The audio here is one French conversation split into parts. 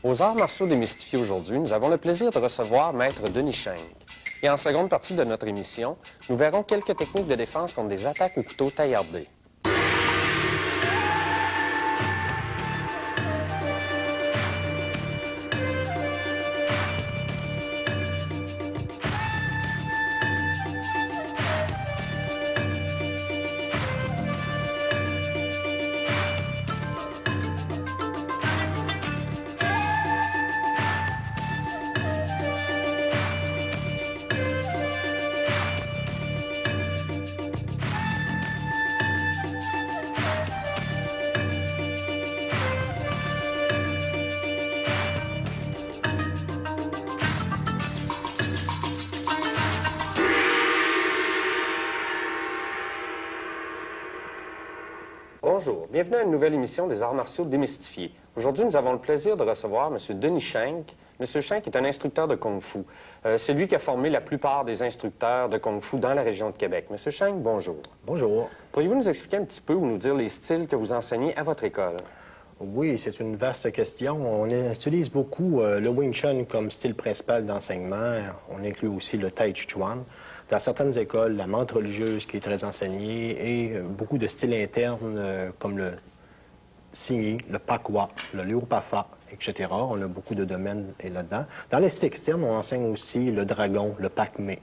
Aux arts martiaux démystifiés aujourd'hui, nous avons le plaisir de recevoir Maître Denis Schenk. Et en seconde partie de notre émission, nous verrons quelques techniques de défense contre des attaques au couteau taillardé. Bonjour, bienvenue à une nouvelle émission des arts martiaux démystifiés. Aujourd'hui, nous avons le plaisir de recevoir M. Denis Schenk. M. Schenk est un instructeur de Kung Fu. C'est lui qui a formé la plupart des instructeurs de Kung Fu dans la région de Québec. M. Schenk, bonjour. Bonjour. Pourriez-vous nous expliquer un petit peu ou nous dire les styles que vous enseignez à votre école? Oui, c'est une vaste question. On utilise beaucoup le Wing Chun comme style principal d'enseignement. On inclut aussi le Tai Chi Chuan. Dans certaines écoles, la menthe religieuse qui est très enseignée et beaucoup de styles internes comme le Xingyi, le Pakwa, le Liu Pafa, etc. On a beaucoup de domaines là-dedans. Dans les styles externes, on enseigne aussi le dragon, le Pakmé,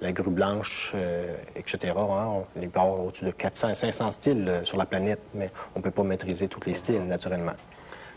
la grue blanche, etc. On peut avoir au-dessus de 400 à 500 styles sur la planète, mais on ne peut pas maîtriser tous les styles, naturellement.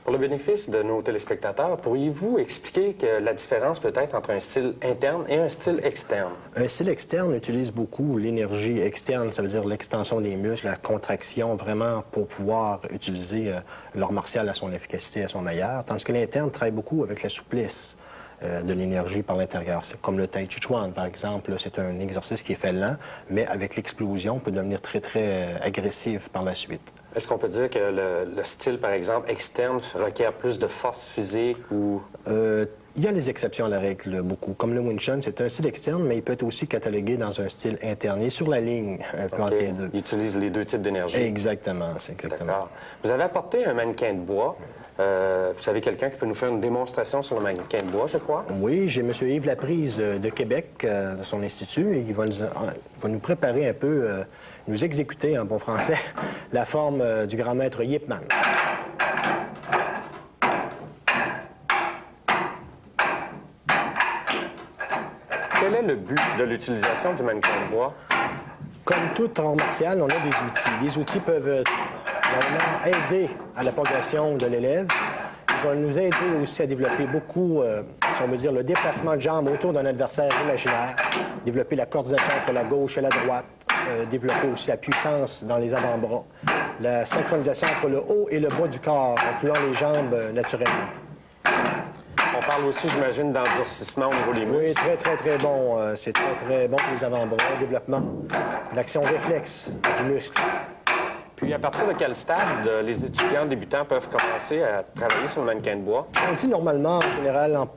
Pour le bénéfice de nos téléspectateurs, pourriez-vous expliquer que la différence peut-être entre un style interne et un style externe? Un style externe utilise beaucoup l'énergie externe, ça veut dire l'extension des muscles, la contraction, vraiment pour pouvoir utiliser l'art martial à son efficacité, à son meilleur, tandis que l'interne travaille beaucoup avec la souplesse de l'énergie par l'intérieur. C'est comme le Tai Chi Chuan, par exemple. C'est un exercice qui est fait lent, mais avec l'explosion, peut devenir très, très agressif par la suite. Est-ce qu'on peut dire que le style, par exemple, externe requiert plus de force physique ou... Il y a des exceptions à la règle, beaucoup. Comme le Wing Chun, c'est un style externe, mais il peut être aussi catalogué dans un style interne. Il est sur la ligne, un peu entre les deux. Il utilise les deux types d'énergie. Exactement, c'est exactement. D'accord. Vous avez apporté un mannequin de bois. Vous savez quelqu'un qui peut nous faire une démonstration sur le mannequin de bois, je crois? Oui, j'ai M. Yves Laprise de Québec, de son institut, et il va nous préparer un peu, nous exécuter en bon français, la forme du grand maître Yip Man. Quel est le but de l'utilisation du mannequin de bois? Comme tout art martial, on a des outils. Les outils peuvent normalement aider à la progression de l'élève. Ils vont nous aider aussi à développer beaucoup, si on veut dire, le déplacement de jambes autour d'un adversaire imaginaire, développer la coordination entre la gauche et la droite, développer aussi la puissance dans les avant-bras, la synchronisation entre le haut et le bas du corps, incluant les jambes naturellement. On parle aussi, j'imagine, d'endurcissement au niveau des muscles. Oui, très, très, très bon. C'est très, très bon pour les avant-bras, le développement, l'action réflexe du muscle. Puis, à partir de quel stade les étudiants débutants peuvent commencer à travailler sur le mannequin de bois? On dit normalement, en général, en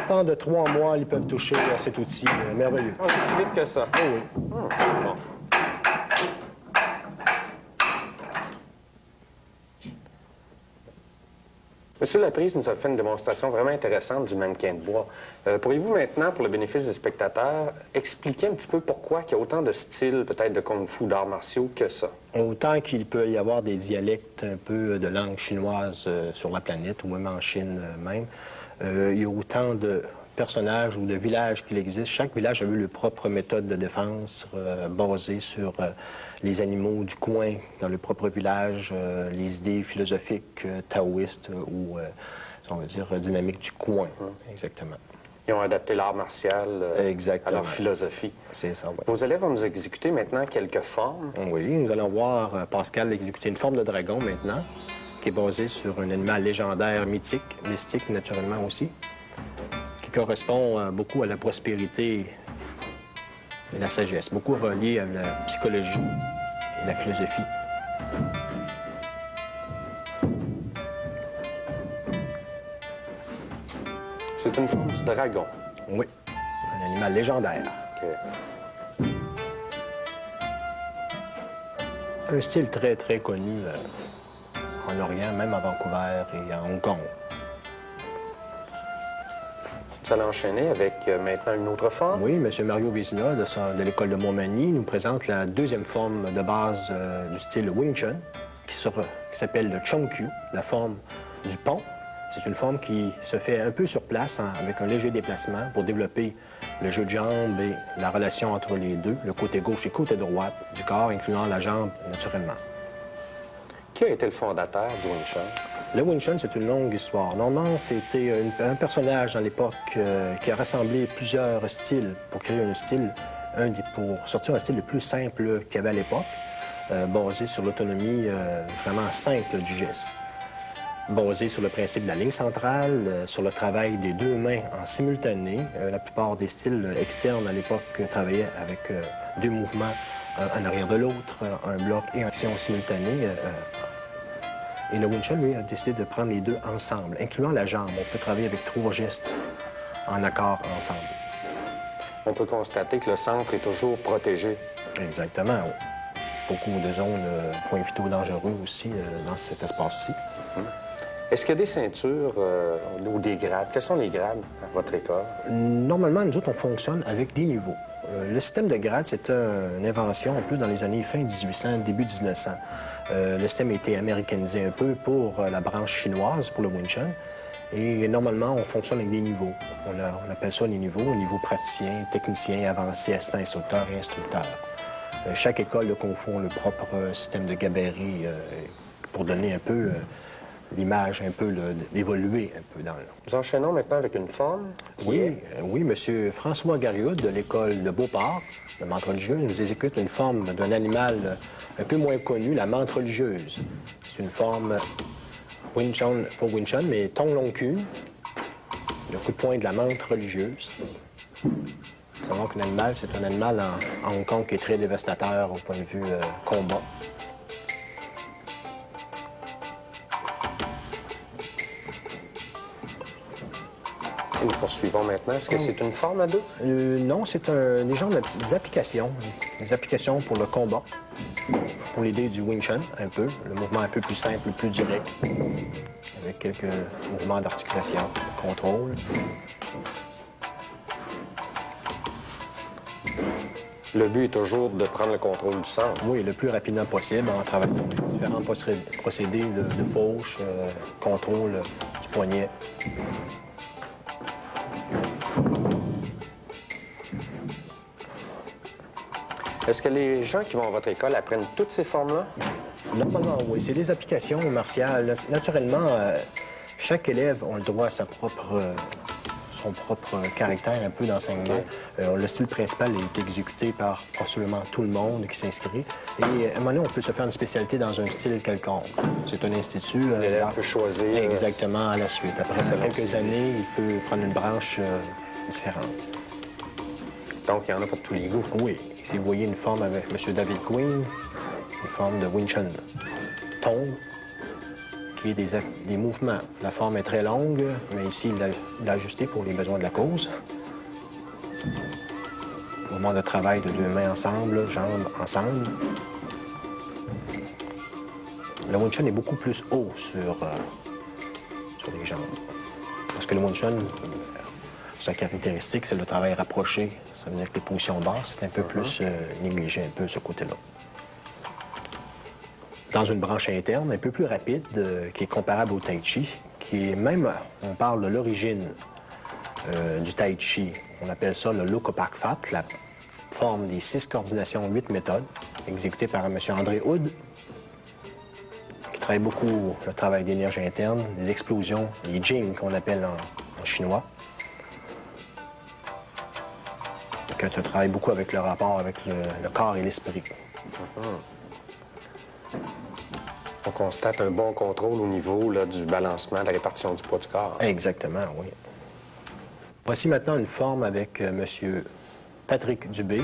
temps de 3 mois, ils peuvent toucher à cet outil merveilleux. On est si vite que ça? Oh, oui. Bon. Monsieur Laprise nous a fait une démonstration vraiment intéressante du mannequin de bois. Pourriez-vous maintenant, pour le bénéfice des spectateurs, expliquer un petit peu pourquoi il y a autant de styles, peut-être de Kung Fu, d'arts martiaux, que ça? Autant qu'il peut y avoir des dialectes un peu de langue chinoise sur la planète, ou même en Chine même, il y a autant de personnages ou de villages qu'il existe. Chaque village a eu leur propre méthode de défense basée sur les animaux du coin dans le propre village, les idées philosophiques taoïstes ou, on va dire, dynamiques du coin. Exactement. Ils ont adapté l'art martial à leur philosophie. C'est ça, oui. Vos élèves vont nous exécuter maintenant quelques formes. Oui, nous allons voir Pascal exécuter une forme de dragon maintenant, qui est basée sur un animal légendaire, mythique, mystique naturellement aussi, qui correspond beaucoup à la prospérité et la sagesse, beaucoup relié à la psychologie et la philosophie. C'est une forme du dragon. Oui, un animal légendaire. OK. Un style très, très connu en Orient, même à Vancouver et à Hong Kong. Vous allez enchaîner avec maintenant une autre forme. Oui, M. Mario Vézina, de l'école de Montmagny, nous présente la deuxième forme de base du style Wing Chun, qui s'appelle le Chong Kyu, la forme du pont. C'est une forme qui se fait un peu sur place, avec un léger déplacement, pour développer le jeu de jambes et la relation entre les deux, le côté gauche et côté droit du corps, incluant la jambe naturellement. Qui a été le fondateur du Wing Chun? Le Wing Chun, c'est une longue histoire. Normalement, c'était un personnage dans l'époque qui a rassemblé plusieurs styles pour créer un style, pour sortir un style le plus simple qu'il y avait à l'époque, basé sur l'autonomie vraiment simple du geste. Basé sur le principe de la ligne centrale, sur le travail des deux mains en simultané. La plupart des styles externes à l'époque travaillaient avec deux mouvements, un en arrière de l'autre, un bloc et une action simultanée. Et le Wing Chun, lui, a décidé de prendre les deux ensemble, incluant la jambe. On peut travailler avec 3 gestes en accord ensemble. On peut constater que le centre est toujours protégé. Exactement. Beaucoup de zones, points vitaux dangereux aussi dans cet espace-ci. Est-ce qu'il y a des ceintures ou des grades? Quels sont les grades à votre école? Normalement, nous autres, on fonctionne avec des niveaux. Le système de grades, c'est une invention en plus dans les années fin 1800, début 1900. Le système a été américanisé un peu pour la branche chinoise, pour le Wing Chun. Et normalement, on fonctionne avec des niveaux. On appelle ça les niveaux, niveau praticien, technicien, avancé, assistant instructeur et instructeur. Chaque école de Kung Fu a le propre système de gabarit pour donner un peu l'image, un peu d'évoluer un peu dans le... Nous enchaînons maintenant avec une forme. Oui, M. François Garriud de l'école de Beauport, de menthe religieuse, nous exécute une forme d'un animal un peu moins connu, la menthe religieuse. C'est une forme Wing Chun, pas Wing Chun, mais Tong Long Kyu, le coup de poing de la menthe religieuse. Nous savons qu'un animal, c'est un animal en Hong Kong qui est très dévastateur au point de vue combat. Nous poursuivons maintenant. Est-ce que c'est une forme à deux? Non, c'est des applications. Des applications pour le combat, pour l'idée du Wing Chun, un peu. Le mouvement un peu plus simple, plus direct, avec quelques mouvements d'articulation, de contrôle. Le but est toujours de prendre le contrôle du centre. Oui, le plus rapidement possible en travaillant avec différents procédés de fauche, contrôle du poignet. Est-ce que les gens qui vont à votre école apprennent toutes ces formes-là? Normalement, oui. C'est des applications martiales. Naturellement, chaque élève a le droit à son propre caractère un peu d'enseignement. Okay. Le style principal est exécuté par absolument tout le monde qui s'inscrit. Et à un moment donné, on peut se faire une spécialité dans un style quelconque. C'est un institut. L'élève peut choisir. Exactement, à la suite. Après quelques années, il peut prendre une branche différente. Donc, il y en a pour tous les goûts. Oui. Si vous voyez une forme avec M. David Queen, une forme de Wing Chun Tong, qui est des mouvements. La forme est très longue, mais ici, il l'a ajusté pour les besoins de la cause. Mouvement de travail de deux mains ensemble, jambes ensemble. Le Wing Chun est beaucoup plus haut sur les jambes. Parce que le Wing Chun, sa caractéristique, c'est le travail rapproché. Ça veut dire que les positions basses, c'est un peu plus négligé, un peu ce côté-là. Dans une branche interne, un peu plus rapide, qui est comparable au Tai Chi, qui est même, on parle de l'origine du Tai Chi. On appelle ça le Loka Pak Fat, la forme des 6 coordinations, 8 méthodes, exécutée par M. André Hood, qui travaille beaucoup le travail d'énergie interne, des explosions, les Jing qu'on appelle en chinois. Que tu travailles beaucoup avec le rapport avec le corps et l'esprit. On constate un bon contrôle au niveau là, du balancement, de la répartition du poids du corps. Exactement, oui. Voici maintenant une forme avec M. Patrick Dubé.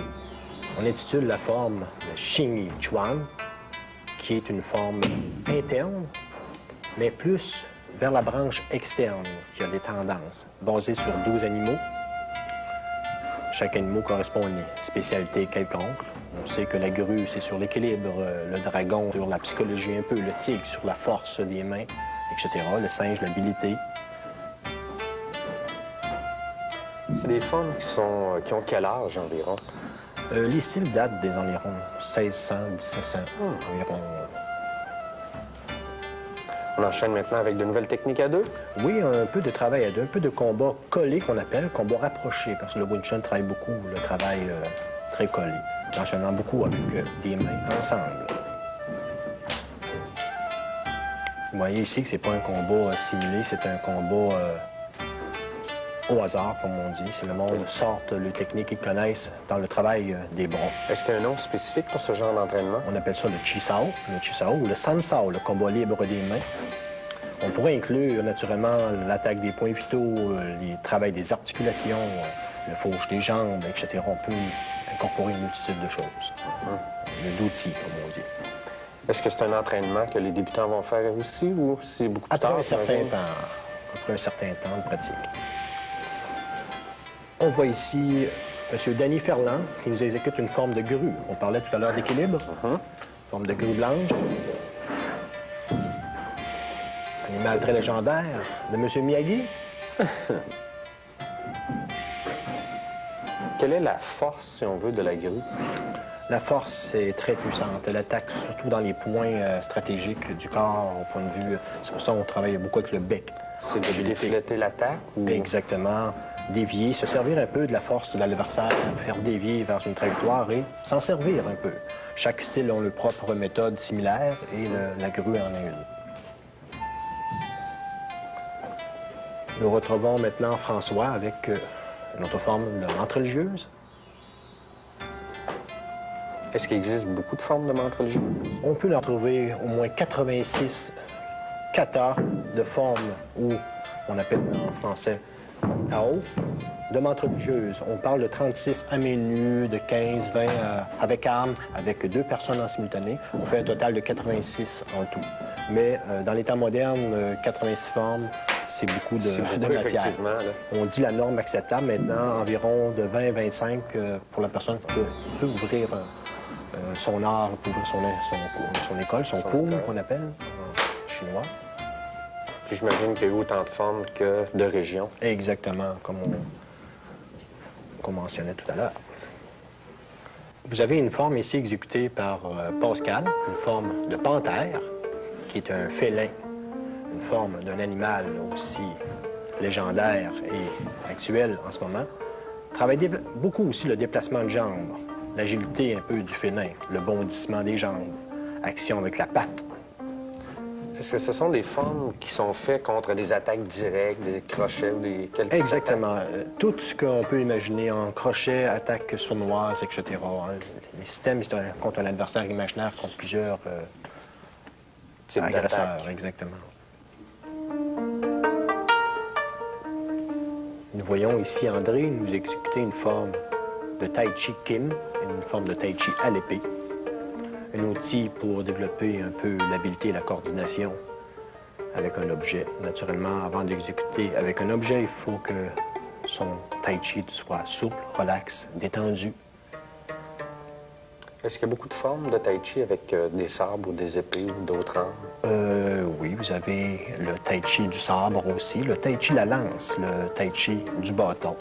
On intitule la forme le Xingyi Chuan, qui est une forme interne, mais plus vers la branche externe, qui a des tendances, basée sur 12 animaux. Chaque animal correspond à une spécialité quelconque. On sait que la grue, c'est sur l'équilibre, le dragon, sur la psychologie un peu, le tigre, sur la force des mains, etc. Le singe, l'habileté. C'est des formes qui ont quel âge environ? Les styles datent des environs 1600, 1700 environ. On enchaîne maintenant avec de nouvelles techniques à deux? Oui, un peu de travail à deux, un peu de combat collé qu'on appelle, combat rapproché, parce que le Wing Chun travaille beaucoup le travail très collé, enchaînant beaucoup avec des mains ensemble. Vous voyez ici que c'est pas un combat simulé, c'est un combat au hasard, comme on dit. C'est le monde sorte les techniques qu'ils connaissent dans le travail des bras. Est-ce qu'il y a un nom spécifique pour ce genre d'entraînement? On appelle ça le Chi Sao, ou le San Sao, le combat libre des mains. On pourrait inclure naturellement l'attaque des points vitaux, le travail des articulations, le fauche des jambes, etc. On peut incorporer une multitude de choses, d'outils, comme on dit. Est-ce que c'est un entraînement que les débutants vont faire aussi ou c'est beaucoup plus tard? Après un certain temps de pratique. On voit ici M. Danny Ferland qui nous exécute une forme de grue. On parlait tout à l'heure d'équilibre. Forme de grue blanche. Animal très légendaire de M. Miyagi. Quelle est la force, si on veut, de la grue? La force est très puissante. Elle attaque surtout dans les points stratégiques du corps, au point de vue... C'est pour ça qu'on travaille beaucoup avec le bec. C'est de défléter l'attaque? Ou... Exactement. Dévier, se servir un peu de la force de l'adversaire, faire dévier vers une trajectoire et s'en servir un peu. Chaque style a leur propre méthode similaire et la grue en est une. Nous retrouvons maintenant François avec une autre forme de mantre religieuse. Est-ce qu'il existe beaucoup de formes de mantre religieux? On peut en trouver au moins 86 katas de formes où on appelle en français Tao, de mantre religieuse. On parle de 36 à main nue, de 15, 20 avec armes, avec 2 personnes en simultané. On fait un total de 86 en tout. Mais dans les temps modernes, 86 formes, c'est beaucoup de matière. On dit la norme acceptable maintenant, environ de 20 à 25 pour la personne qui peut ouvrir son art, peut ouvrir son école, son cours qu'on appelle en chinois. Puis j'imagine qu'il y a eu autant de formes que de régions. Exactement, comme on mentionnait tout à l'heure. Vous avez une forme ici exécutée par Pascal, une forme de panthère, qui est un félin, une forme d'un animal aussi légendaire et actuel en ce moment. Travaille beaucoup aussi le déplacement de jambes, l'agilité un peu du félin, le bondissement des jambes, action avec la patte. Est-ce que ce sont des formes qui sont faites contre des attaques directes, des crochets ou des... Exactement. Tout ce qu'on peut imaginer en crochet, attaque sournoise, etc. Les systèmes, c'est contre un adversaire imaginaire, contre plusieurs agresseurs. Exactement. Nous voyons ici André nous exécuter une forme de Tai Chi Kim, une forme de Tai Chi à l'épée. Un outil pour développer un peu l'habileté et la coordination avec un objet. Naturellement, avant d'exécuter avec un objet, il faut que son tai chi soit souple, relax, détendu. Est-ce qu'il y a beaucoup de formes de tai chi avec des sabres ou des épées ou d'autres armes? Oui, vous avez le tai chi du sabre aussi, le tai chi la lance, le tai chi du bâton.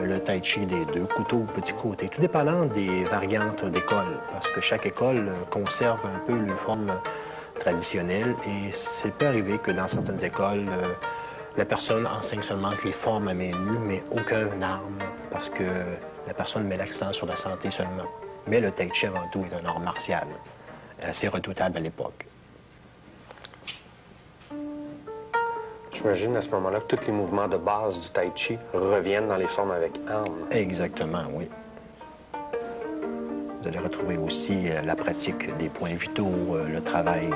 Le tai chi des 2 couteaux, petits côtés, tout dépendant des variantes d'école, parce que chaque école conserve un peu une forme traditionnelle et c'est peut arriver que dans certaines écoles, la personne enseigne seulement que les formes à main nue, mais aucun arme, parce que la personne met l'accent sur la santé seulement. Mais le tai chi, avant tout, est un art martial, assez redoutable à l'époque. J'imagine à ce moment-là que tous les mouvements de base du tai chi reviennent dans les formes avec armes. Exactement, oui. Vous allez retrouver aussi la pratique des points vitaux, le travail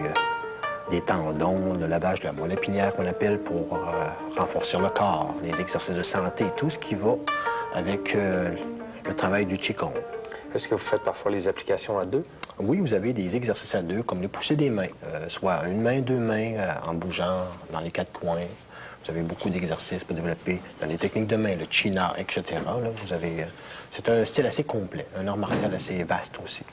des tendons, le lavage de la moelle épinière qu'on appelle pour renforcer le corps, les exercices de santé, tout ce qui va avec le travail du Qigong. Est-ce que vous faites parfois les applications à 2? Oui, vous avez des exercices à 2, comme les poussées des mains, soit une main, 2 mains, en bougeant dans les 4 coins. Vous avez beaucoup d'exercices pour développer dans les techniques de main, le china, etc. Là, vous avez, c'est un style assez complet, un art martial assez vaste aussi.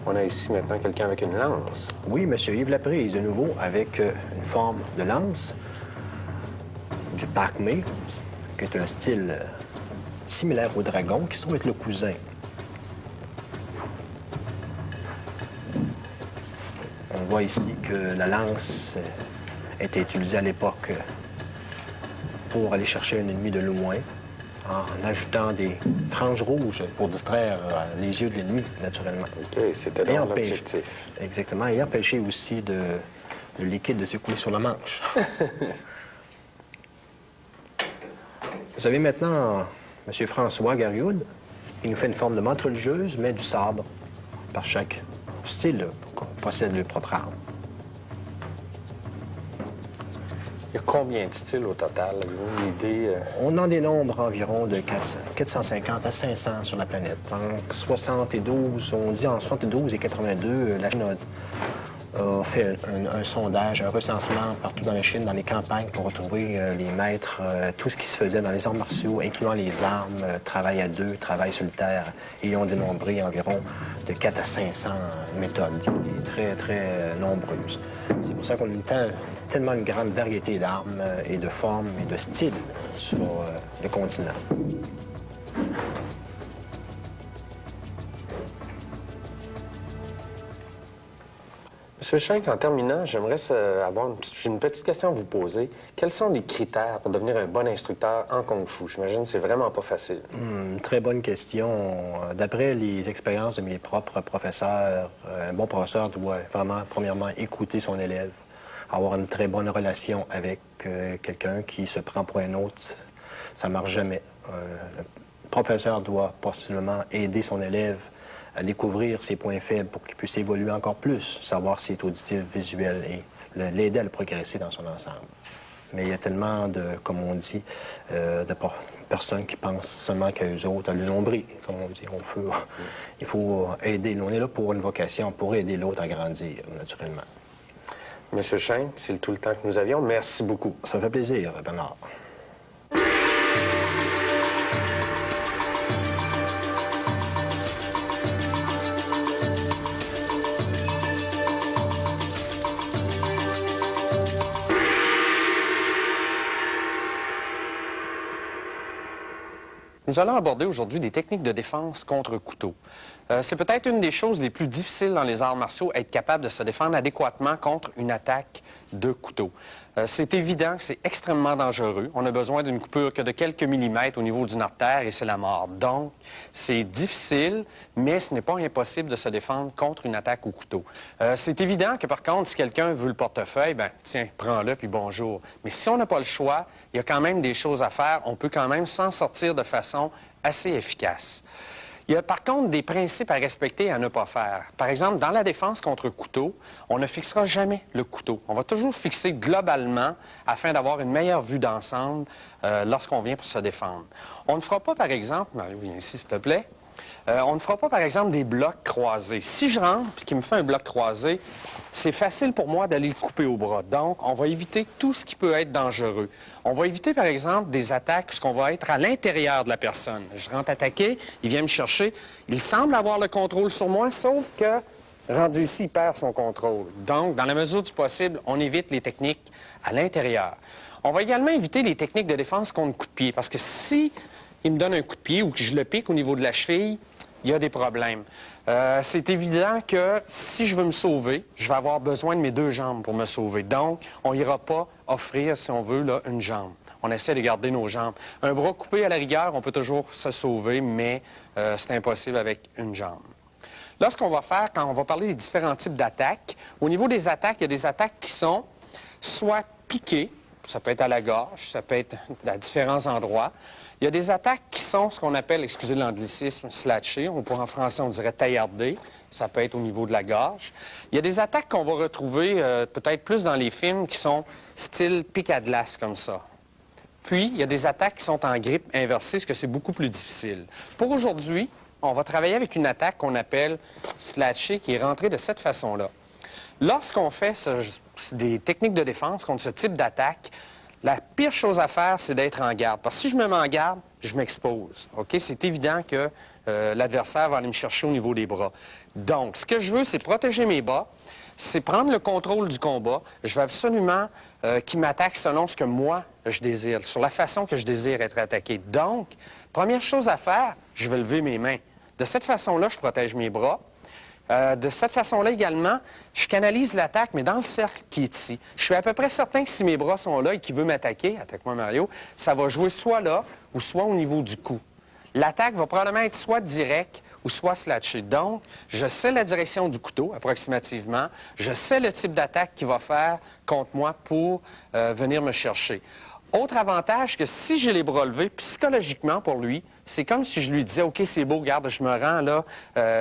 On a ici maintenant quelqu'un avec une lance. Oui, M. Yves Laprise, de nouveau, avec une forme de lance, du Pak Mei, avec qui est un style similaire au dragon, qui se trouve être le cousin. On voit ici que la lance était utilisée à l'époque pour aller chercher un ennemi de loin, en ajoutant des franges rouges pour distraire les yeux de l'ennemi, naturellement. OK, c'était donc l'objectif. Exactement, et empêcher aussi le liquide de s'écouler sur la manche. Vous avez maintenant M. François Garrioud, qui nous fait une forme de menthe religieuse, mais du sabre, par chaque style possède leur propre arme. Il y a combien de styles au total? Avez-vous une idée? On en dénombre environ de 450 à 500 sur la planète. En 72, on dit en 72 et 82, la Chine a fait un sondage, un recensement partout dans la Chine, dans les campagnes, pour retrouver les maîtres, tout ce qui se faisait dans les arts martiaux, incluant les armes, travail à deux, travail solitaire, et ils ont dénombré environ de 4 à 500 méthodes, qui sont très, très nombreuses. C'est pour ça qu'on a tellement une grande variété d'armes et de formes et de styles sur le continent. Monsieur Schenk, en terminant, j'aimerais j'ai une petite question à vous poser. Quels sont les critères pour devenir un bon instructeur en Kung Fu? J'imagine que c'est vraiment pas facile. Très bonne question. D'après les expériences de mes propres professeurs, un bon professeur doit vraiment, premièrement, écouter son élève, avoir une très bonne relation avec quelqu'un qui se prend pour un autre. Ça ne marche jamais. Le professeur doit possiblement aider son élève à découvrir ses points faibles pour qu'il puisse évoluer encore plus, savoir s'il est auditif, visuel et l'aider à le progresser dans son ensemble. Mais il y a tellement de, comme on dit, de personnes qui pensent seulement qu'à eux autres, à le nombril, comme on dit. Il faut aider. On est là pour une vocation, pour aider l'autre à grandir, naturellement. Monsieur Schenk, c'est tout le temps que nous avions. Merci beaucoup. Ça fait plaisir, Bernard. Nous allons aborder aujourd'hui des techniques de défense contre couteau. C'est peut-être une des choses les plus difficiles dans les arts martiaux, être capable de se défendre adéquatement contre une attaque de couteau. C'est évident que c'est extrêmement dangereux. On a besoin d'une coupure que de quelques millimètres au niveau d'une artère et c'est la mort. Donc, c'est difficile, mais ce n'est pas impossible de se défendre contre une attaque au couteau. C'est évident que par contre, si quelqu'un veut le portefeuille, ben tiens, prends-le puis bonjour. Mais si on n'a pas le choix, il y a quand même des choses à faire. On peut quand même s'en sortir de façon assez efficace. Il y a par contre des principes à respecter et à ne pas faire. Par exemple, dans la défense contre couteau, on ne fixera jamais le couteau. On va toujours fixer globalement afin d'avoir une meilleure vue d'ensemble lorsqu'on vient pour se défendre. On ne fera pas, par exemple, Mario, viens ici s'il te plaît, on ne fera pas, par exemple, des blocs croisés. Si je rentre et qu'il me fait un bloc croisé, c'est facile pour moi d'aller le couper au bras. Donc, on va éviter tout ce qui peut être dangereux. On va éviter, par exemple, des attaques où on va être à l'intérieur de la personne. Je rentre attaquer, il vient me chercher. Il semble avoir le contrôle sur moi, sauf que, rendu ici, il perd son contrôle. Donc, dans la mesure du possible, on évite les techniques à l'intérieur. On va également éviter les techniques de défense contre coup de pied, parce que si il me donne un coup de pied ou que je le pique au niveau de la cheville, il y a des problèmes. C'est évident que si je veux me sauver, je vais avoir besoin de mes deux jambes pour me sauver. Donc, on n'ira pas offrir, si on veut, là, une jambe. On essaie de garder nos jambes. Un bras coupé, à la rigueur, on peut toujours se sauver, mais c'est impossible avec une jambe. Là, ce qu'on va faire, quand on va parler des différents types d'attaques, au niveau des attaques, il y a des attaques qui sont soit piquées, ça peut être à la gorge, ça peut être à différents endroits. Il y a des attaques qui sont ce qu'on appelle, excusez l'anglicisme, slatchées. En français, on dirait taillardées. Ça peut être au niveau de la gorge. Il y a des attaques qu'on va retrouver peut-être plus dans les films qui sont style pic à glace comme ça. Puis, il y a des attaques qui sont en grippe inversée, ce que c'est beaucoup plus difficile. Pour aujourd'hui, on va travailler avec une attaque qu'on appelle slatchée, qui est rentrée de cette façon-là. Lorsqu'on fait des techniques de défense contre ce type d'attaque, la pire chose à faire, c'est d'être en garde. Parce que si je me mets en garde, je m'expose. OK? C'est évident que l'adversaire va aller me chercher au niveau des bras. Donc, ce que je veux, c'est protéger mes bras, c'est prendre le contrôle du combat. Je veux absolument qu'il m'attaque selon ce que moi, je désire, sur la façon que je désire être attaqué. Donc, première chose à faire, je vais lever mes mains. De cette façon-là, je protège mes bras. De cette façon-là également, je canalise l'attaque, mais dans le cercle qui est ici. Je suis à peu près certain que si mes bras sont là et qu'il veut m'attaquer, attaque-moi Mario, ça va jouer soit là ou soit au niveau du cou. L'attaque va probablement être soit directe ou soit slatchée. Donc, je sais la direction du couteau, approximativement. Je sais le type d'attaque qu'il va faire contre moi pour venir me chercher. Autre avantage que si j'ai les bras levés, psychologiquement pour lui, c'est comme si je lui disais « OK, c'est beau, regarde, je me rends là,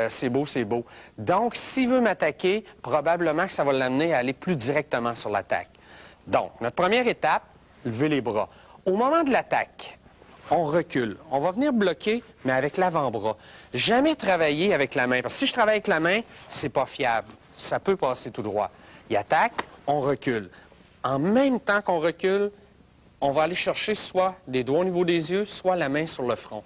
c'est beau, c'est beau ». Donc, s'il veut m'attaquer, probablement que ça va l'amener à aller plus directement sur l'attaque. Donc, notre première étape, lever les bras. Au moment de l'attaque, on recule. On va venir bloquer, mais avec l'avant-bras. Jamais travailler avec la main, parce que si je travaille avec la main, c'est pas fiable. Ça peut passer tout droit. Il attaque, on recule. En même temps qu'on recule, on va aller chercher soit les doigts au niveau des yeux, soit la main sur le front.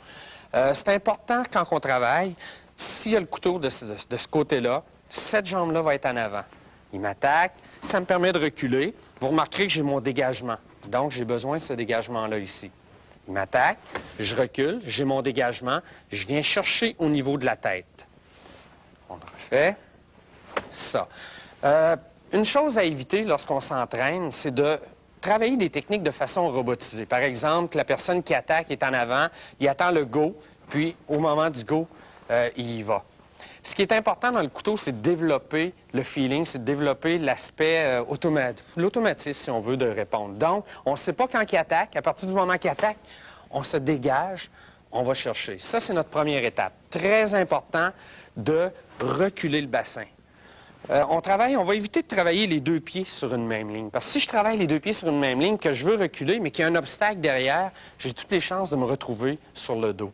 C'est important quand on travaille, s'il y a le couteau de ce côté-là, cette jambe-là va être en avant. Il m'attaque, ça me permet de reculer. Vous remarquerez que j'ai mon dégagement. Donc, j'ai besoin de ce dégagement-là ici. Il m'attaque, je recule, j'ai mon dégagement, je viens chercher au niveau de la tête. On le refait. Ça. Une chose à éviter lorsqu'on s'entraîne, c'est de travailler des techniques de façon robotisée. Par exemple, la personne qui attaque est en avant, il attend le go, puis au moment du go, il y va. Ce qui est important dans le couteau, c'est de développer le feeling, c'est de développer l'aspect l'automatisme, si on veut, de répondre. Donc, on ne sait pas quand il attaque. À partir du moment qu'il attaque, on se dégage, on va chercher. Ça, c'est notre première étape. Très important de reculer le bassin. On va éviter de travailler les deux pieds sur une même ligne. Parce que si je travaille les deux pieds sur une même ligne, que je veux reculer, mais qu'il y a un obstacle derrière, j'ai toutes les chances de me retrouver sur le dos.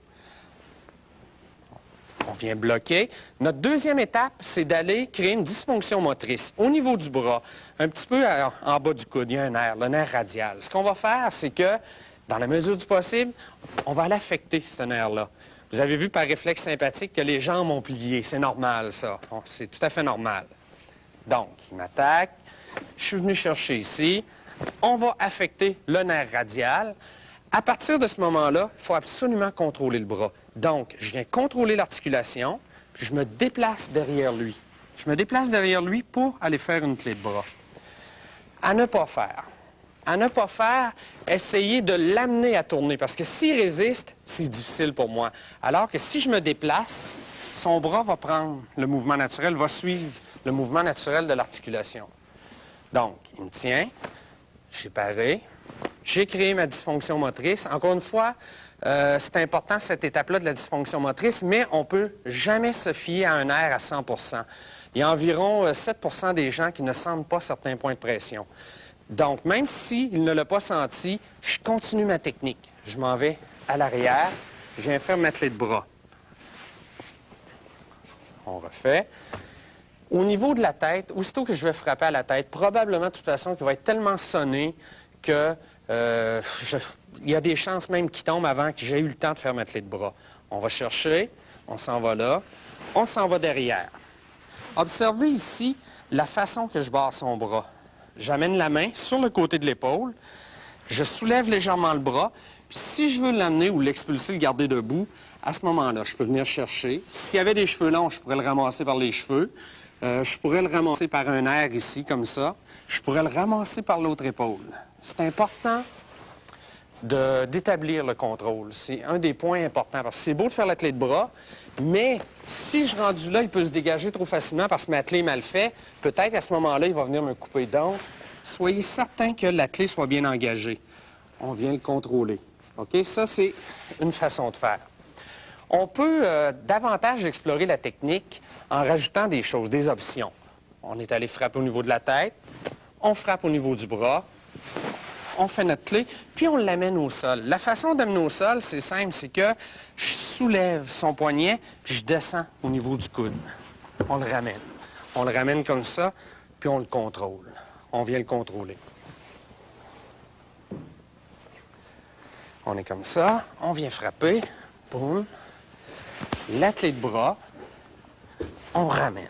On vient bloquer. Notre deuxième étape, c'est d'aller créer une dysfonction motrice au niveau du bras, un petit peu en bas du coude. Il y a un nerf, le nerf radial. Ce qu'on va faire, c'est que, dans la mesure du possible, on va aller affecter ce nerf-là. Vous avez vu par réflexe sympathique que les jambes ont plié. C'est normal, ça. C'est tout à fait normal. Donc, il m'attaque. Je suis venu chercher ici. On va affecter le nerf radial. À partir de ce moment-là, il faut absolument contrôler le bras. Donc, je viens contrôler l'articulation, puis je me déplace derrière lui. Je me déplace derrière lui pour aller faire une clé de bras. À ne pas faire. À ne pas faire, essayez de l'amener à tourner, parce que s'il résiste, c'est difficile pour moi. Alors que si je me déplace, son bras va prendre le mouvement naturel, va suivre le mouvement naturel de l'articulation. Donc, il me tient, j'ai paré, j'ai créé ma dysfonction motrice. Encore une fois, c'est important cette étape-là de la dysfonction motrice, mais on ne peut jamais se fier à un nerf à 100 %. Il y a environ 7 % des gens qui ne sentent pas certains points de pression. Donc, même s'il ne l'a pas senti, je continue ma technique. Je m'en vais à l'arrière, je viens faire ma clé de bras. On refait. Au niveau de la tête, aussitôt que je vais frapper à la tête, probablement de toute façon qu'il va être tellement sonné que il y a des chances même qu'il tombe avant que j'ai eu le temps de faire ma clé de bras. On va chercher, on s'en va là, on s'en va derrière. Observez ici la façon que je barre son bras. J'amène la main sur le côté de l'épaule, je soulève légèrement le bras, puis si je veux l'amener ou l'expulser, le garder debout, à ce moment-là, je peux venir chercher. S'il y avait des cheveux longs, je pourrais le ramasser par les cheveux. Je pourrais le ramasser par un air ici, comme ça. Je pourrais le ramasser par l'autre épaule. C'est important d'établir le contrôle. C'est un des points importants, parce que c'est beau de faire la clé de bras, mais si je rendu là, il peut se dégager trop facilement parce que ma clé est mal faite, peut-être à ce moment-là, il va venir me couper. Donc, soyez certain que la clé soit bien engagée. On vient le contrôler. OK? Ça, c'est une façon de faire. On peut davantage explorer la technique en rajoutant des choses, des options. On est allé frapper au niveau de la tête, on frappe au niveau du bras, on fait notre clé, puis on l'amène au sol. La façon d'amener au sol, c'est simple, c'est que je soulève son poignet, puis je descends au niveau du coude. On le ramène. On le ramène comme ça, puis on le contrôle. On vient le contrôler. On est comme ça, on vient frapper, boum. La clé de bras, on ramène.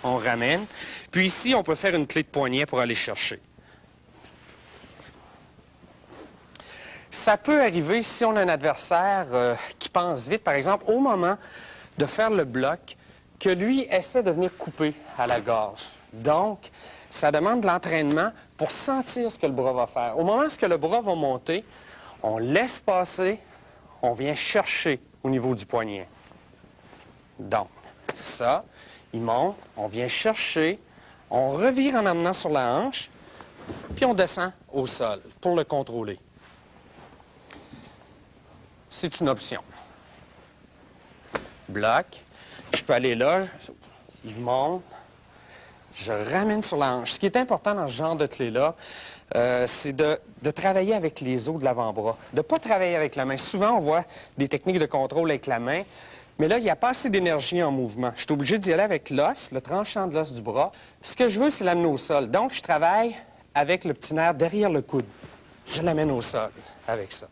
on ramène. Puis ici, on peut faire une clé de poignet pour aller chercher. Ça peut arriver si on a un adversaire qui pense vite, par exemple, au moment de faire le bloc, que lui essaie de venir couper à la gorge. Donc, ça demande de l'entraînement pour sentir ce que le bras va faire. Au moment où le bras va monter, on laisse passer, on vient chercher au niveau du poignet. Donc, ça, il monte, on vient chercher, on revire en amenant sur la hanche, puis on descend au sol pour le contrôler. C'est une option. Bloc, je peux aller là, il monte, je ramène sur la hanche. Ce qui est important dans ce genre de clé-là, c'est de travailler avec les os de l'avant-bras, de ne pas travailler avec la main. Souvent, on voit des techniques de contrôle avec la main, mais là, il n'y a pas assez d'énergie en mouvement. Je suis obligé d'y aller avec l'os, le tranchant de l'os du bras. Ce que je veux, c'est l'amener au sol. Donc, je travaille avec le petit nerf derrière le coude. Je l'amène au sol avec ça.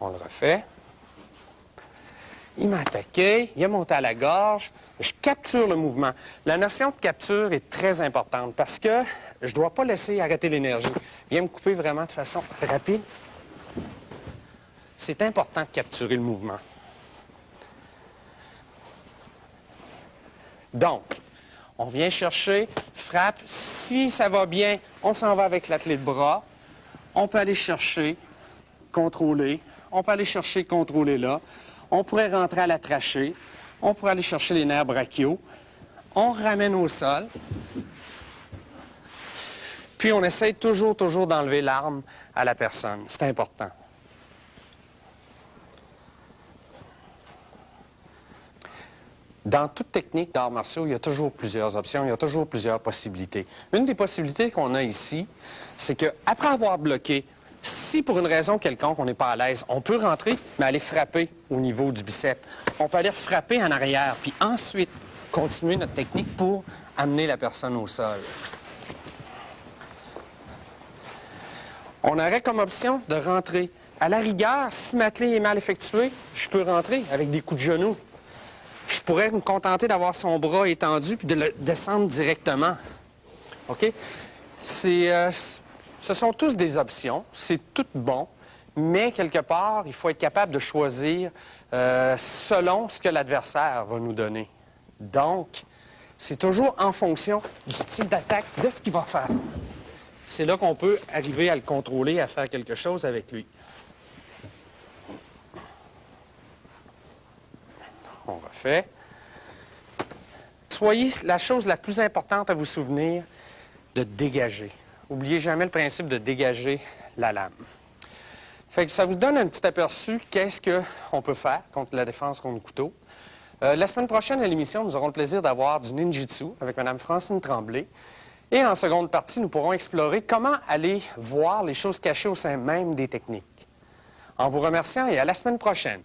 On le refait. Il m'a attaqué, il a monté à la gorge, je capture le mouvement. La notion de capture est très importante parce que je ne dois pas laisser arrêter l'énergie. Il vient me couper vraiment de façon rapide. C'est important de capturer le mouvement. Donc, on vient chercher, frappe. Si ça va bien, on s'en va avec la clé de bras. On peut aller chercher, contrôler. On peut aller chercher, contrôler là. On pourrait rentrer à la trachée. On pourrait aller chercher les nerfs brachiaux. On ramène au sol. Puis on essaye toujours d'enlever l'arme à la personne. C'est important. Dans toute technique d'arts martiaux, il y a toujours plusieurs options, il y a toujours plusieurs possibilités. Une des possibilités qu'on a ici, c'est qu'après avoir bloqué, si pour une raison quelconque on n'est pas à l'aise, on peut rentrer, mais aller frapper au niveau du biceps. On peut aller frapper en arrière, puis ensuite continuer notre technique pour amener la personne au sol. On aurait comme option de rentrer. À la rigueur, si ma clé est mal effectuée, je peux rentrer avec des coups de genoux. Je pourrais me contenter d'avoir son bras étendu puis de le descendre directement. OK? Ce sont tous des options, c'est tout bon, mais quelque part, il faut être capable de choisir selon ce que l'adversaire va nous donner. Donc, c'est toujours en fonction du style d'attaque, de ce qu'il va faire. C'est là qu'on peut arriver à le contrôler, à faire quelque chose avec lui. On refait. Soyez la chose la plus importante à vous souvenir, de dégager. N'oubliez jamais le principe de dégager la lame. Fait que ça vous donne un petit aperçu qu'est-ce qu'on peut faire contre la défense contre le couteau. La semaine prochaine à l'émission, nous aurons le plaisir d'avoir du ninjitsu avec Mme Francine Tremblay. Et en seconde partie, nous pourrons explorer comment aller voir les choses cachées au sein même des techniques. En vous remerciant et à la semaine prochaine.